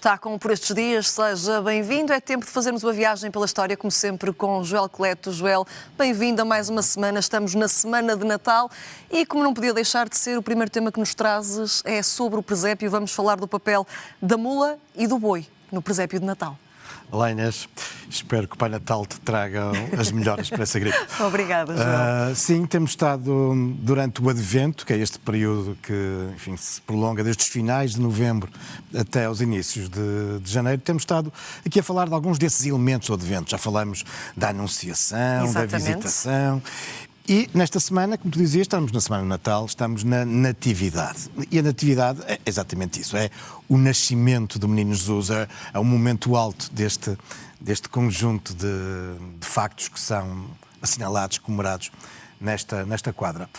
está com por estes dias, seja bem-vindo. É tempo de fazermos uma viagem pela história, como sempre, com Joel Coleto. Joel, bem-vindo a mais uma semana. Estamos na semana de Natal e, como não podia deixar de ser, o primeiro tema que nos trazes é sobre o presépio. Vamos falar do papel da mula e do boi no presépio de Natal. Olá, Inês. Espero que o Pai Natal te traga as melhoras para essa gripe. Obrigada, Joel. Sim, temos estado durante o Advento, que é este período que, enfim, se prolonga desde os finais de novembro até aos inícios de janeiro. Temos estado aqui a falar de alguns desses elementos do Advento. Já falamos da Anunciação, Exatamente. Da Visitação. E nesta semana, como tu dizias, estamos na Semana de Natal, estamos na Natividade. E a Natividade é exatamente isso, é o nascimento do Menino Jesus, é o momento alto deste conjunto de factos que são assinalados, comemorados nesta quadra.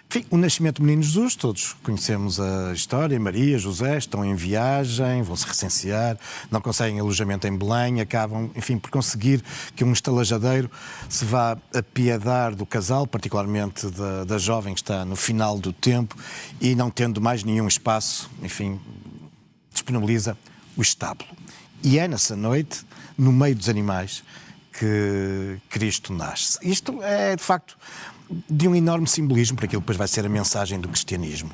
Enfim, o nascimento do Menino Jesus, todos conhecemos a história. Maria, José estão em viagem, vão-se recensear, não conseguem alojamento em Belém, acabam, enfim, por conseguir que um estalajadeiro se vá apiedar do casal, particularmente da jovem que está no final do tempo, e não tendo mais nenhum espaço, enfim, disponibiliza o estábulo. E é nessa noite, no meio dos animais, que Cristo nasce. Isto é, de facto, de um enorme simbolismo para aquilo que depois vai ser a mensagem do cristianismo.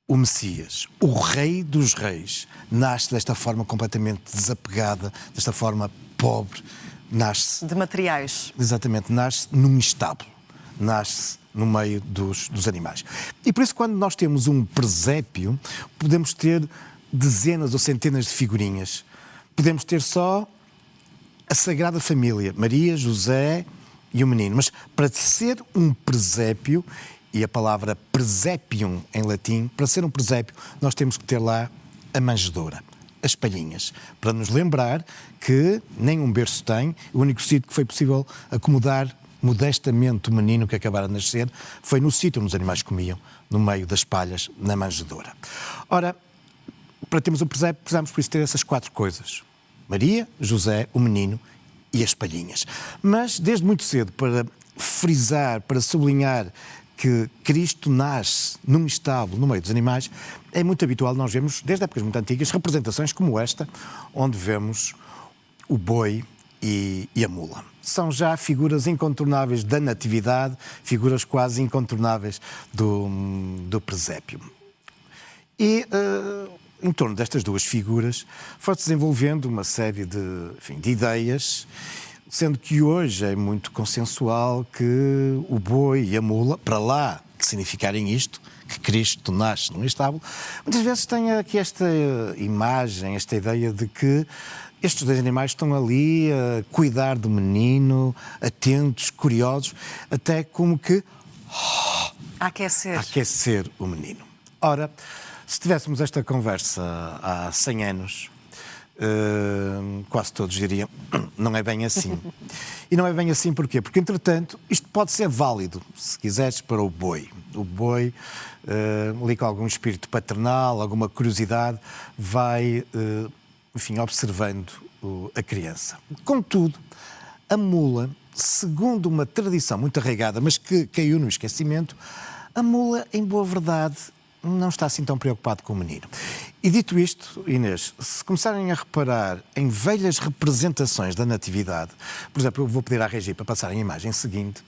O Messias, o Rei dos Reis, nasce desta forma completamente desapegada, desta forma pobre, nasce... De materiais. Exatamente, nasce num estábulo, nasce no meio dos animais. E por isso, quando nós temos um presépio, podemos ter dezenas ou centenas de figurinhas. Podemos ter só a Sagrada Família, Maria, José e o menino. Mas para ser um presépio, e a palavra presépium em latim, para ser um presépio, nós temos que ter lá a manjedoura, as palhinhas, para nos lembrar que nem um berço tem, o único sítio que foi possível acomodar modestamente o menino que acabara de nascer foi no sítio onde os animais comiam, no meio das palhas, na manjedoura. Ora, para termos um presépio, precisamos por isso ter essas quatro coisas: Maria, José, o menino e as palhinhas. Mas, desde muito cedo, para frisar, para sublinhar que Cristo nasce num estábulo, no meio dos animais, é muito habitual nós vemos, desde épocas muito antigas, representações como esta, onde vemos o boi e a mula. São já figuras incontornáveis da natividade, figuras quase incontornáveis do presépio. E em torno destas duas figuras foi-se desenvolvendo uma série de ideias, sendo que hoje é muito consensual que o boi e a mula, para lá de significarem isto, que Cristo nasce num estábulo, muitas vezes tem aqui esta imagem, esta ideia de que estes dois animais estão ali a cuidar do menino, atentos, curiosos, até como que A aquecer o menino. Ora, se tivéssemos esta conversa há 100 anos, quase todos diriam, não é bem assim. E não é bem assim porquê? Porque, entretanto, isto pode ser válido, se quiseres, para o boi. O boi, ali com algum espírito paternal, alguma curiosidade, vai, observando a criança. Contudo, a mula, segundo uma tradição muito arraigada, mas que caiu no esquecimento, a mula, em boa verdade, não está assim tão preocupado com o menino. E dito isto, Inês, se começarem a reparar em velhas representações da natividade, por exemplo, eu vou pedir à Regi para passar a imagem seguinte,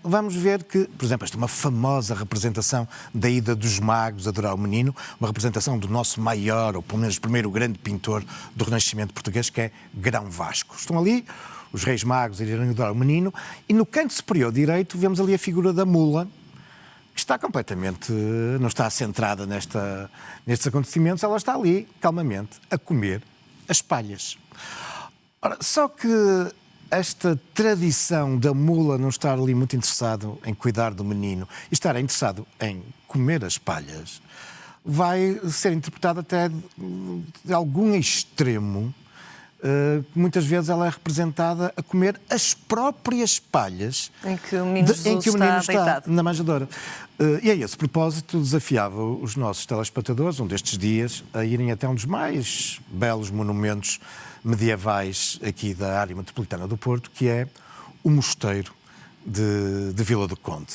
vamos ver que, por exemplo, esta é uma famosa representação da ida dos magos a adorar o menino, uma representação do nosso maior, ou pelo menos primeiro grande pintor do Renascimento português, que é Grão Vasco. Estão ali os reis magos a irem adorar o menino, e no canto superior direito vemos ali a figura da mula, que está completamente, não está centrada nestes acontecimentos, ela está ali, calmamente, a comer as palhas. Ora, só que esta tradição da mula não estar ali muito interessado em cuidar do menino e estar interessado em comer as palhas, vai ser interpretada até de algum extremo. Muitas vezes ela é representada a comer as próprias palhas em que o menino está deitado na manjedoura. E a esse propósito desafiava os nossos telespectadores, um destes dias, a irem até um dos mais belos monumentos medievais aqui da área metropolitana do Porto, que é o Mosteiro de Vila do Conde.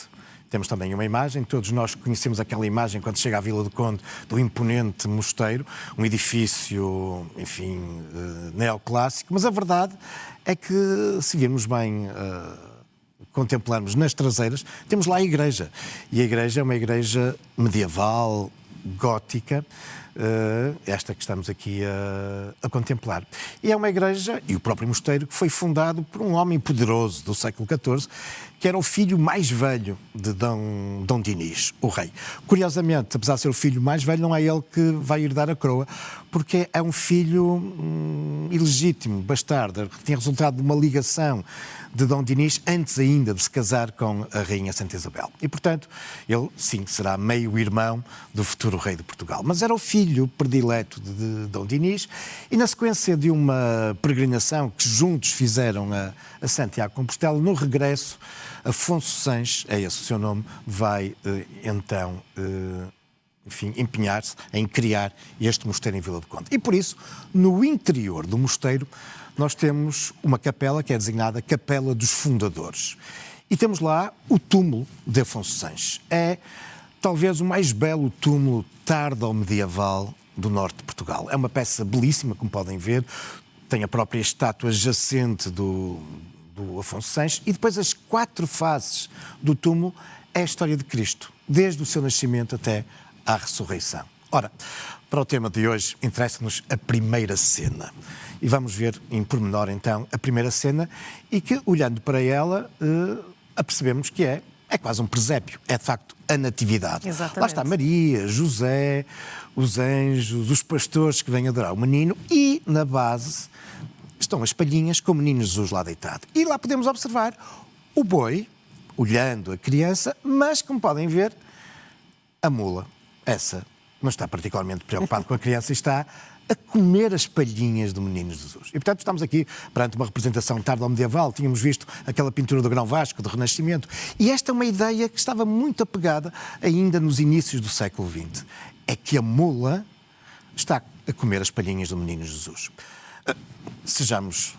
Temos também uma imagem, todos nós conhecemos aquela imagem quando chega à Vila do Conde, do imponente mosteiro, um edifício, enfim, neoclássico, mas a verdade é que, se virmos bem, contemplarmos nas traseiras, temos lá a igreja. E a igreja é uma igreja medieval, gótica, esta que estamos aqui a contemplar. E é uma igreja, e o próprio mosteiro, que foi fundado por um homem poderoso do século XIV, que era o filho mais velho de Dom Dinis, o rei. Curiosamente, apesar de ser o filho mais velho, não é ele que vai herdar a coroa, porque é um filho ilegítimo, bastardo, que tinha resultado de uma ligação de Dom Dinis antes ainda de se casar com a rainha Santa Isabel. E, portanto, ele, sim, será meio-irmão do futuro rei de Portugal. Mas era o filho predileto de Dom Dinis e, na sequência de uma peregrinação que juntos fizeram a Santiago de Compostela, no regresso, Afonso Sanches, é esse o seu nome, vai, então, enfim, empenhar-se em criar este mosteiro em Vila do Conde. E, por isso, no interior do mosteiro, nós temos uma capela que é designada Capela dos Fundadores. E temos lá o túmulo de Afonso Sanches. É talvez o mais belo túmulo tardo-medieval do norte de Portugal. É uma peça belíssima, como podem ver. Tem a própria estátua jacente do Afonso Sanches. E depois as 4 fases do túmulo é a história de Cristo, desde o seu nascimento até à ressurreição. Ora, para o tema de hoje, interessa-nos a primeira cena. E vamos ver em pormenor, então, a primeira cena e que, olhando para ela, apercebemos que é quase um presépio. É, de facto, a natividade. Exatamente. Lá está Maria, José, os anjos, os pastores que vêm adorar o menino e, na base, estão as palhinhas com o menino Jesus lá deitado. E lá podemos observar o boi, olhando a criança, mas, como podem ver, a mula, essa, não está particularmente preocupado com a criança e está a comer as palhinhas do menino Jesus. E, portanto, estamos aqui perante uma representação tardo-medieval. Tínhamos visto aquela pintura do Grão Vasco, do Renascimento. E esta é uma ideia que estava muito apegada ainda nos inícios do século XX. É que a mula está a comer as palhinhas do menino Jesus. Sejamos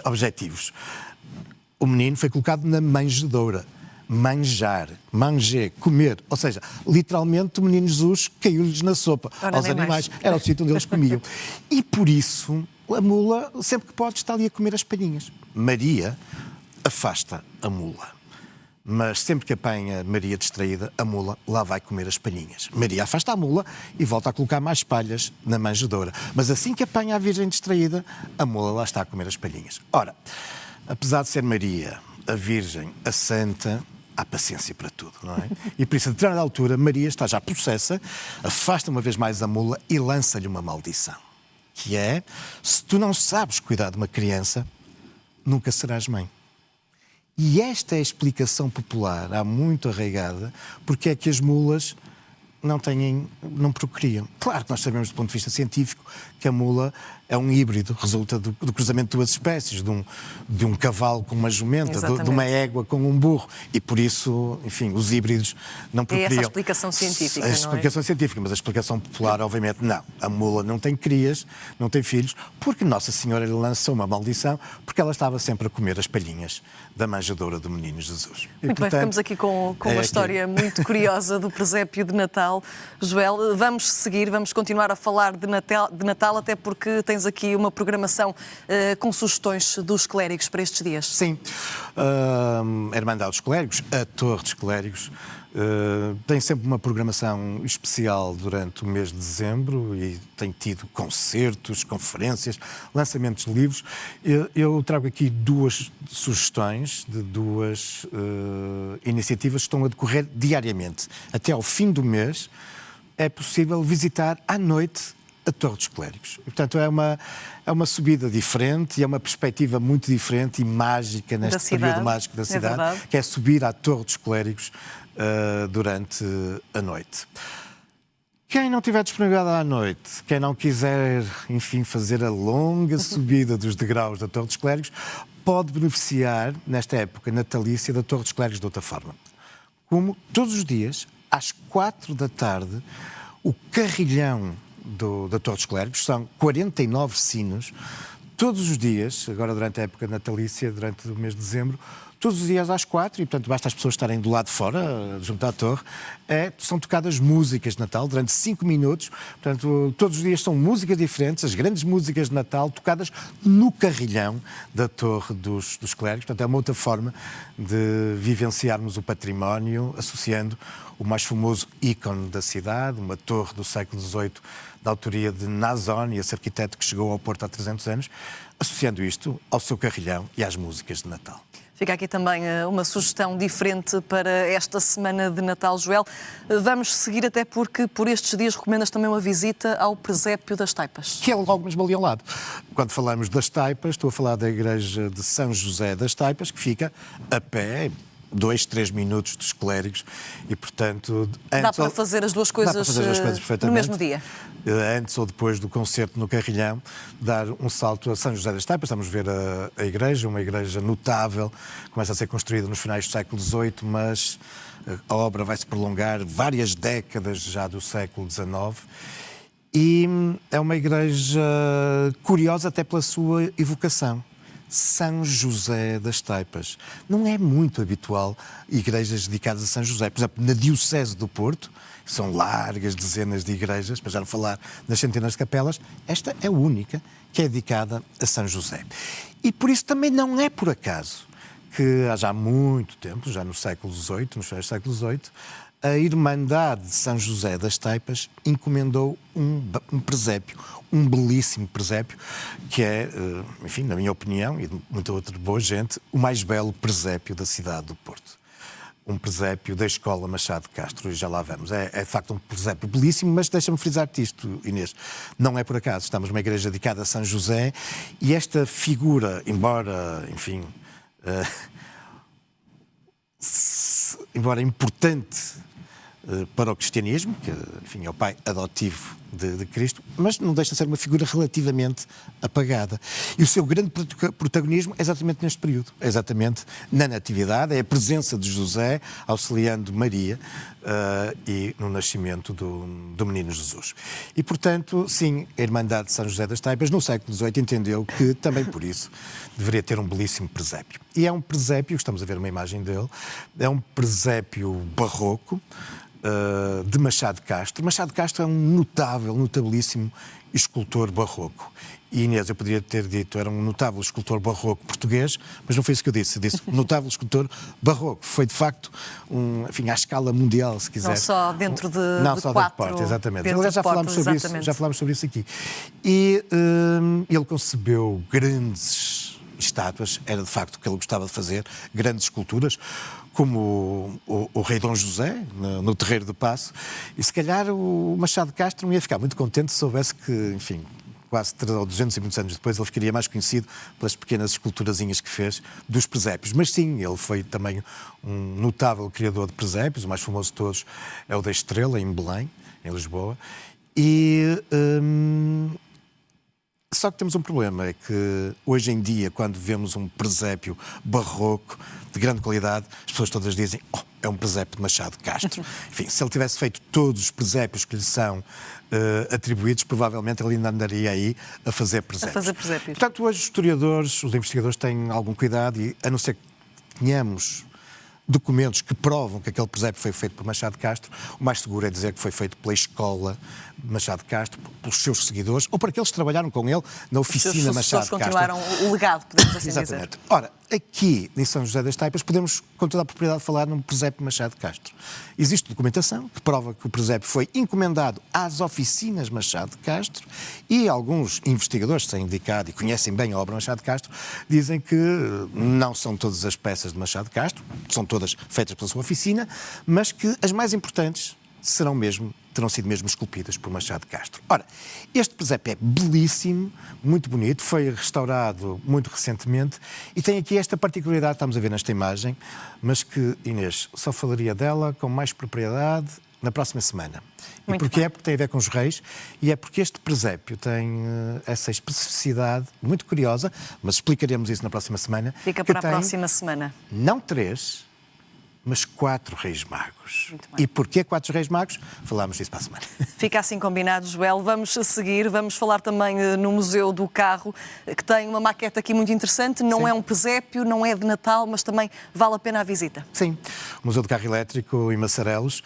objetivos. O menino foi colocado na manjedoura. Manjar, manger, comer. Ou seja, literalmente o menino Jesus caiu-lhes na sopa aos animais. Era o sítio onde eles comiam. E por isso a mula, sempre que pode, está ali a comer as palhinhas. Maria afasta a mula. Mas sempre que apanha Maria distraída, a mula lá vai comer as palhinhas. Maria afasta a mula e volta a colocar mais palhas na manjedoura. Mas assim que apanha a Virgem distraída, a mula lá está a comer as palhinhas. Ora, apesar de ser Maria, a Virgem, a Santa, há paciência para tudo, não é? E por isso, a determinada altura, Maria está já possessa, afasta uma vez mais a mula e lança-lhe uma maldição. Que é, se tu não sabes cuidar de uma criança, nunca serás mãe. E esta é a explicação popular, há muito arraigada, porque é que as mulas não procriam. Claro que nós sabemos, do ponto de vista científico, que a mula é um híbrido, resulta do cruzamento de duas espécies, de um cavalo com uma jumenta, de uma égua com um burro, e por isso, enfim, os híbridos não procriam. É essa a explicação científica, a explicação científica, mas a explicação popular, obviamente, não. A mula não tem crias, não tem filhos, porque Nossa Senhora lhe lançou uma maldição, porque ela estava sempre a comer as palhinhas da manjedoura do menino Jesus. Muito bem, ficamos aqui com uma história muito curiosa do presépio de Natal. Joel, vamos seguir, vamos continuar a falar de Natal, até porque tens aqui uma programação com sugestões dos clérigos para estes dias. Sim. A Irmandade dos Clérigos, a Torre dos Clérigos, tem sempre uma programação especial durante o mês de dezembro e tem tido concertos, conferências, lançamentos de livros. Eu trago aqui 2 sugestões de 2 iniciativas que estão a decorrer diariamente. Até ao fim do mês é possível visitar à noite a Torre dos Clérigos. E, portanto, é uma subida diferente e é uma perspectiva muito diferente e mágica neste período mágico da cidade, que é subir à Torre dos Clérigos durante a noite. Quem não tiver disponibilidade à noite, quem não quiser, enfim, fazer a longa subida dos degraus da Torre dos Clérigos, pode beneficiar, nesta época natalícia, da Torre dos Clérigos de outra forma. Como todos os dias, às 4 da tarde, o carrilhão da Torre dos Clérigos, são 49 sinos, todos os dias, agora durante a época natalícia, durante o mês de dezembro, todos os dias às 4, e portanto basta as pessoas estarem do lado de fora, junto à torre, são tocadas músicas de Natal durante 5 minutos. Portanto, todos os dias são músicas diferentes, as grandes músicas de Natal tocadas no carrilhão da Torre dos Clérigos. Portanto, é uma outra forma de vivenciarmos o património, associando o mais famoso ícone da cidade, uma torre do século XVIII, da autoria de Nazón, esse arquiteto que chegou ao Porto há 300 anos, associando isto ao seu carrilhão e às músicas de Natal. Fica aqui também uma sugestão diferente para esta semana de Natal, Joel. Vamos seguir até porque por estes dias recomendas também uma visita ao Presépio das Taipas. Que é logo mesmo ali ao lado. Quando falamos das Taipas, estou a falar da igreja de São José das Taipas, que fica a pé, 2, 3 minutos dos Clérigos e, portanto... Dá para fazer as duas coisas no mesmo dia. Antes ou depois do concerto no Carrilhão, dar um salto a São José das Taipas. Estamos a ver a igreja, uma igreja notável, começa a ser construída nos finais do século XVIII, mas a obra vai se prolongar várias décadas já do século XIX. E é uma igreja curiosa até pela sua evocação. São José das Taipas. Não é muito habitual igrejas dedicadas a São José. Por exemplo, na Diocese do Porto, são largas dezenas de igrejas, para já não falar nas centenas de capelas, esta é a única que é dedicada a São José. E por isso também não é por acaso que há já muito tempo, já no século XVIII, nos finais do século XVIII, a Irmandade de São José das Taipas encomendou um presépio, um belíssimo presépio, que é, enfim, na minha opinião, e de muita outra boa gente, o mais belo presépio da cidade do Porto. Um presépio da Escola Machado de Castro, e já lá vamos. É de facto um presépio belíssimo, mas deixa-me frisar-te isto, Inês. Não é por acaso, estamos numa igreja dedicada a São José, e esta figura, embora, enfim, embora importante para o cristianismo, que, enfim, é o pai adotivo de Cristo, mas não deixa de ser uma figura relativamente apagada. E o seu grande protagonismo é exatamente neste período, é exatamente na Natividade, é a presença de José auxiliando Maria e no nascimento do menino Jesus. E, portanto, sim, a Irmandade de São José das Taipas, no século XVIII, entendeu que, também por isso, deveria ter um belíssimo presépio. E é um presépio, estamos a ver uma imagem dele, é um presépio barroco, de Machado de Castro. Machado de Castro é um notabilíssimo escultor barroco. E Inês, eu poderia ter dito, era um notável escultor barroco português, mas não foi isso que eu disse. Eu disse notável escultor barroco. Foi, de facto, enfim, à escala mundial, se quiser. Não só dentro de Não só dentro de porta, exatamente. Aliás, já falámos sobre isso aqui. E ele concebeu grandes estátuas, era de facto o que ele gostava de fazer, grandes esculturas, como o rei Dom José, no Terreiro do Paço, e se calhar o Machado de Castro não ia ficar muito contente se soubesse que, enfim, quase 300 ou 200 e muitos anos depois, ele ficaria mais conhecido pelas pequenas esculturazinhas que fez dos presépios. Mas sim, ele foi também um notável criador de presépios, o mais famoso de todos é o da Estrela, em Belém, em Lisboa, e... Só que temos um problema, é que hoje em dia, quando vemos um presépio barroco de grande qualidade, as pessoas todas dizem, é um presépio de Machado de Castro. Enfim, se ele tivesse feito todos os presépios que lhe são atribuídos, provavelmente ele ainda andaria aí a fazer presépios. Portanto, hoje os historiadores, os investigadores têm algum cuidado e, a não ser que tenhamos documentos que provam que aquele presépio foi feito por Machado de Castro, o mais seguro é dizer que foi feito pela escola de Machado de Castro, pelos seus seguidores, ou por aqueles que trabalharam com ele na oficina Machado de Castro. Continuaram o legado, podemos assim Exatamente. dizer. Ora, aqui em São José das Taipas podemos, com toda a propriedade, falar num presépio de Machado de Castro. Existe documentação que prova que o presépio foi encomendado às oficinas Machado de Castro e alguns investigadores que têm indicado e conhecem bem a obra Machado de Castro dizem que não são todas as peças de Machado de Castro, são todas feitas pela sua oficina, mas que as mais importantes terão sido mesmo esculpidas por Machado de Castro. Ora, este presépio é belíssimo, muito bonito, foi restaurado muito recentemente e tem aqui esta particularidade, estamos a ver nesta imagem, mas que, Inês, só falaria dela com mais propriedade na próxima semana. E porquê? É porque tem a ver com os reis e é porque este presépio tem essa especificidade muito curiosa, mas explicaremos isso na próxima semana. Fica para a próxima semana. Não 3, mas 4 Reis Magos. Muito bem. E porquê 4 Reis Magos? Falámos disso para a semana. Fica assim combinado, Joel. Vamos seguir, vamos falar também no Museu do Carro, que tem uma maquete aqui muito interessante. Não Sim. é um presépio, não é de Natal, mas também vale a pena a visita. Sim, o Museu do Carro Elétrico em Massarelos,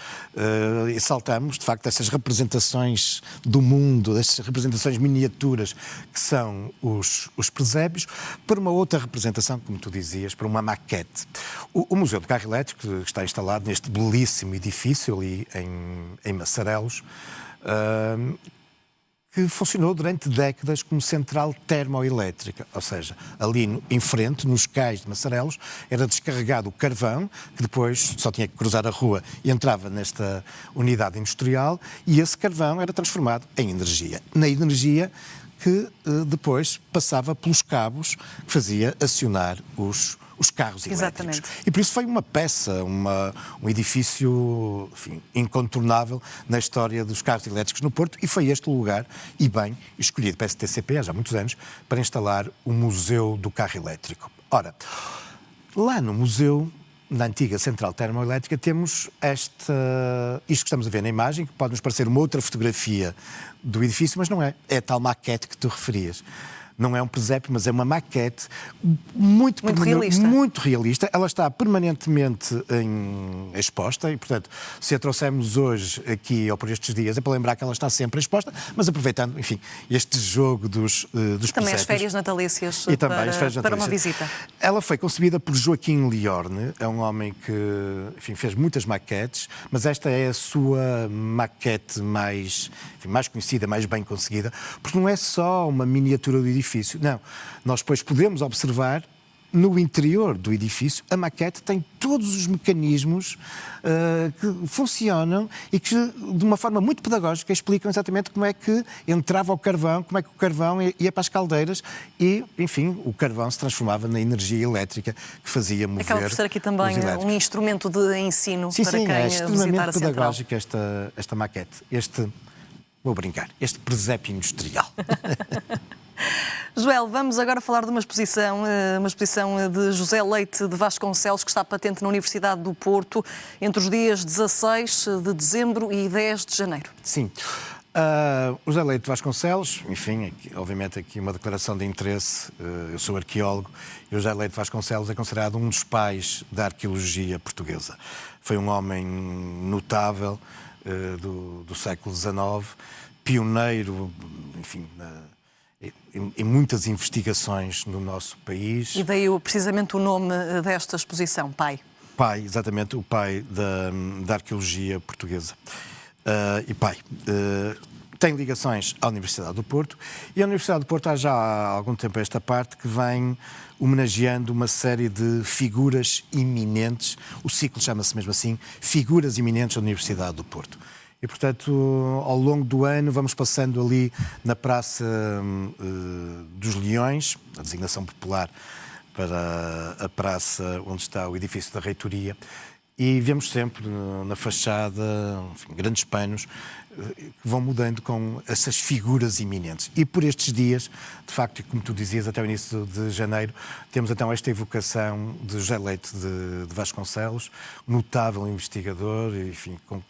e saltamos, de facto, essas representações do mundo, essas representações miniaturas que são os presépios, para uma outra representação, como tu dizias, para uma maquete. O Museu do Carro Elétrico está instalado neste belíssimo edifício ali em Massarelos, que funcionou durante décadas como central termoelétrica, ou seja, ali em frente, nos cais de Massarelos, era descarregado o carvão, que depois só tinha que cruzar a rua e entrava nesta unidade industrial, e esse carvão era transformado em energia. Na energia que depois passava pelos cabos que fazia acionar os carros elétricos. Exatamente. E por isso foi uma peça, um edifício, enfim, incontornável na história dos carros elétricos no Porto, e foi este o lugar, e bem, escolhido pela STCP há já muitos anos, para instalar o Museu do Carro Elétrico. Ora, lá no museu, na antiga central termoelétrica, temos isto que estamos a ver na imagem, que pode nos parecer uma outra fotografia do edifício, mas não é. É a tal maquete que tu referias. Não é um presépio, mas é uma maquete muito realista. Muito realista. Ela está permanentemente exposta e, portanto, se a trouxemos hoje aqui ou por estes dias, é para lembrar que ela está sempre exposta, mas aproveitando, enfim, este jogo dos Também presépios. as férias natalícias E também as férias para uma natalícias. visita. Ela foi concebida por Joaquim Liorne, é um homem que, enfim, fez muitas maquetes, mas esta é a sua maquete mais conhecida, mais bem conseguida, porque não é só uma miniatura do edifício, não. Nós depois podemos observar no interior do edifício, a maquete tem todos os mecanismos que funcionam e que, de uma forma muito pedagógica, explicam exatamente como é que entrava o carvão, como é que o carvão ia para as caldeiras e, enfim, o carvão se transformava na energia elétrica que fazia mover. Acaba por ser aqui também um instrumento de ensino sim, para sim, quem é visitar extremamente a central. pedagógica esta maquete. Vou brincar, este presépio industrial. Joel, vamos agora falar de uma exposição de José Leite de Vasconcelos, que está patente na Universidade do Porto, entre os dias 16 de dezembro e 10 de janeiro. Sim. O José Leite de Vasconcelos, enfim, obviamente aqui uma declaração de interesse, eu sou arqueólogo, e o José Leite de Vasconcelos é considerado um dos pais da arqueologia portuguesa. Foi um homem notável do século XIX, pioneiro, enfim, em muitas investigações no nosso país. E daí precisamente o nome desta exposição, Pai. Pai, exatamente, o pai da arqueologia portuguesa. E pai, tem ligações à Universidade do Porto, e a Universidade do Porto há já algum tempo esta parte que vem homenageando uma série de figuras eminentes, o ciclo chama-se mesmo assim, Figuras Eminentes da Universidade do Porto. E, portanto, ao longo do ano vamos passando ali na Praça dos Leões, a designação popular para a praça onde está o edifício da Reitoria, e vemos sempre na fachada, enfim, grandes panos que vão mudando com essas figuras eminentes. E por estes dias, de facto, como tu dizias, até o início de janeiro, temos então esta evocação de José Leite de Vasconcelos, notável investigador, enfim, com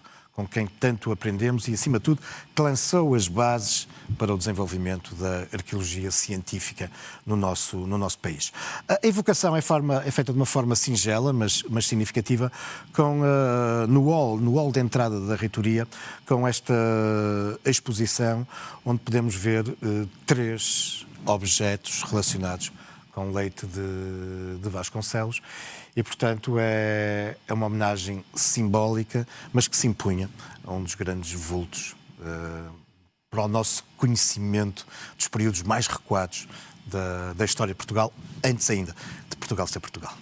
quem tanto aprendemos e, acima de tudo, que lançou as bases para o desenvolvimento da arqueologia científica no nosso país. A evocação é feita de uma forma singela, mas significativa, no hall de entrada da reitoria, com esta exposição, onde podemos ver 3 objetos relacionados com Leite de Vasconcelos, e, portanto, é uma homenagem simbólica, mas que se impunha a um dos grandes vultos para o nosso conhecimento dos períodos mais recuados da história de Portugal, antes ainda de Portugal ser Portugal.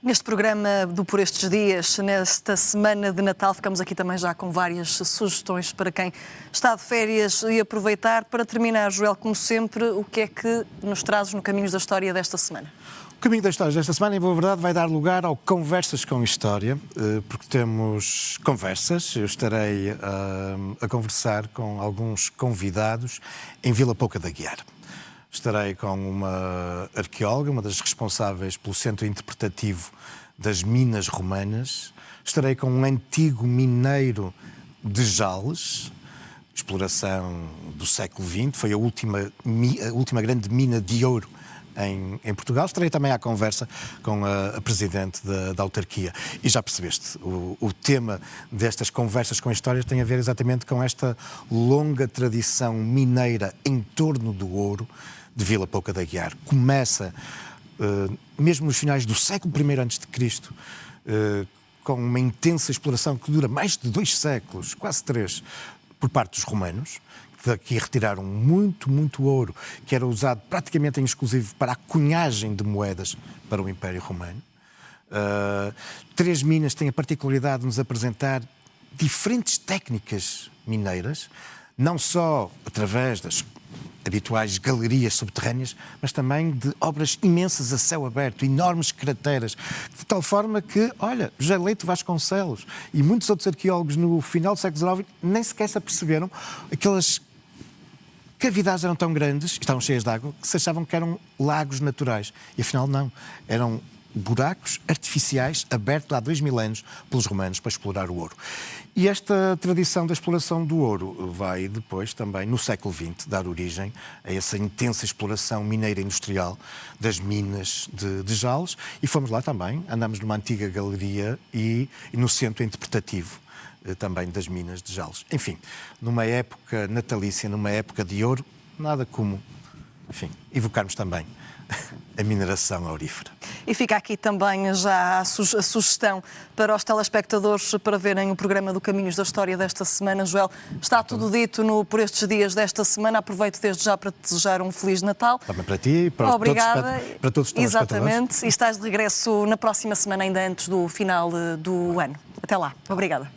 Neste programa do Por Estes Dias, nesta semana de Natal, ficamos aqui também já com várias sugestões para quem está de férias e aproveitar. Para terminar, Joel, como sempre, o que é que nos trazes no Caminhos da História desta semana? O Caminho da História desta semana, em boa verdade, vai dar lugar ao Conversas com História, porque temos conversas. Eu estarei a conversar com alguns convidados em Vila Pouca da Guiar. Estarei com uma arqueóloga, uma das responsáveis pelo Centro Interpretativo das Minas Romanas, Estarei com um antigo mineiro de Jales, exploração do século XX, foi a última grande mina de ouro em Portugal. Estarei também à conversa com a presidente da autarquia. E já percebeste, o tema destas conversas com histórias tem a ver exatamente com esta longa tradição mineira em torno do ouro de Vila Pouca de Aguiar. Começa, mesmo nos finais do século I a.C., com uma intensa exploração que dura mais de 2 séculos, quase 3, por parte dos romanos, que daqui retiraram muito ouro, que era usado praticamente em exclusivo para a cunhagem de moedas para o Império Romano. 3 minas têm a particularidade de nos apresentar diferentes técnicas mineiras, não só através das habituais galerias subterrâneas, mas também de obras imensas a céu aberto, enormes crateras, de tal forma que, olha, José Leite Vasconcelos e muitos outros arqueólogos no final do século XIX nem sequer se aperceberam, aquelas cavidades eram tão grandes, estavam cheias de água, que se achavam que eram lagos naturais. E afinal não, eram buracos artificiais abertos há 2000 anos pelos romanos para explorar o ouro. E esta tradição da exploração do ouro vai depois também, no século XX, dar origem a essa intensa exploração mineira industrial das minas de Jales. E fomos lá também, andamos numa antiga galeria e no centro interpretativo também das minas de Jales. Enfim, numa época natalícia, numa época de ouro, nada como, enfim, evocarmos também a mineração aurífera. E fica aqui também já a sugestão para os telespectadores para verem o programa do Caminhos da História desta semana. Joel, está tudo dito por estes dias desta semana. Aproveito desde já para te desejar um Feliz Natal. Também para ti e para todos os telespectadores. Exatamente. E estás de regresso na próxima semana, ainda antes do final do ano. Até lá. Obrigada.